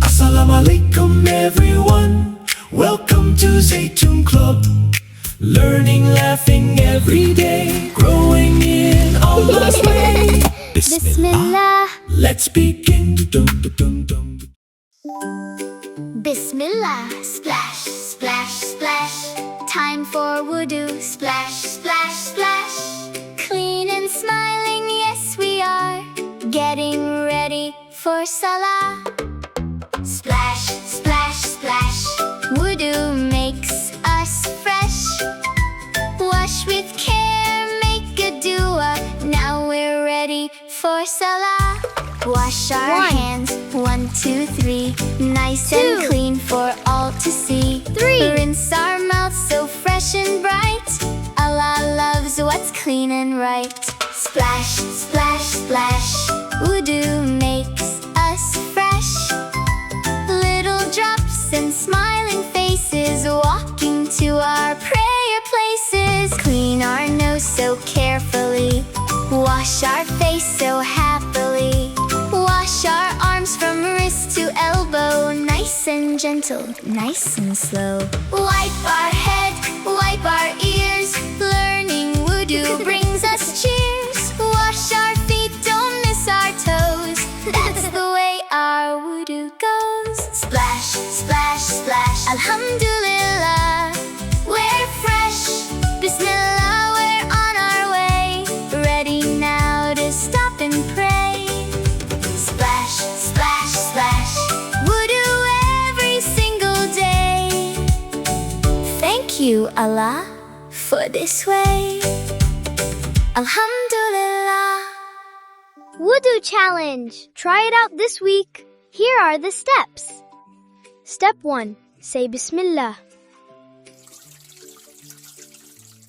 Assalamu alaikum everyone. Welcome to Zaytoon Club. Learning, laughing every day, growing in Allah's way. Bismillah. Let's begin. Bismillah. Splash, splash, splash. Time for Wudu Splash, splash, splash. Clean and smiling, yes we are. Getting ready for salah. Splash, splash, splash. Wudu makes us fresh. Wash with care, make a dua. Now we're ready for salah. Wash our hands, 1, 2, 3. Nice and clean for all to see. 3. Rinse our mouths so fresh and bright. Allah loves what's clean and right. Splash, splash, splash. Wudu makes us fresh. Little drops and smiling faces, walking to our prayer places. Clean our nose so carefully. Wash our face so happily. Wash our arms from wrist to elbow. Nice and gentle, nice and slow. Wipe our head, wipe our ears. Learning wudu brings us cheers. Wash our feet, don't miss our toes. That's the way our wudu goes. Splash, splash, splash. Alhamdulillah, we're fresh. Bismillah, we're on our way. Ready now to stop and pray. Splash, splash, splash. Wudu every single day. Thank you, Allah, for this way. Alhamdulillah. Wudu Challenge! Try it out this week. Here are the steps. Step 1. Say Bismillah.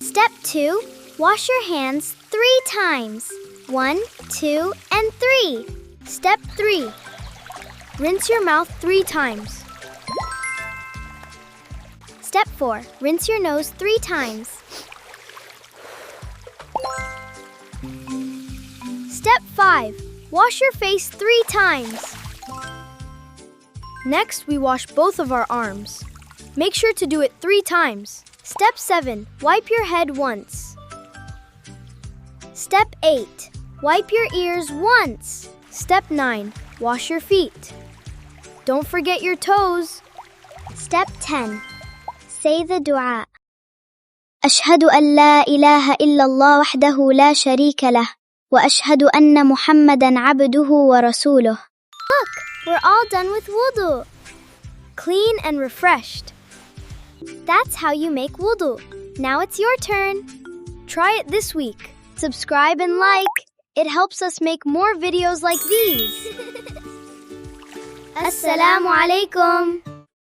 Step 2. Wash your hands 3 times. 1, 2, and 3. Step 3. Rinse your mouth 3 times. Step 4. Rinse your nose 3 times. Step 5. Wash your face 3 times. Next, we wash both of our arms. Make sure to do it 3 times. Step 7. Wipe your head once. Step 8. Wipe your ears once. Step 9. Wash your feet. Don't forget your toes. Step 10. Say the dua. أشهد أن لا إله إلا الله وحده لا شريك له وأشهد أن محمدًا عبده ورسوله. Look, we're all done with wudu. Clean and refreshed. That's how you make wudu. Now it's your turn. Try it this week. Subscribe and like. It helps us make more videos like these. Assalamu alaikum.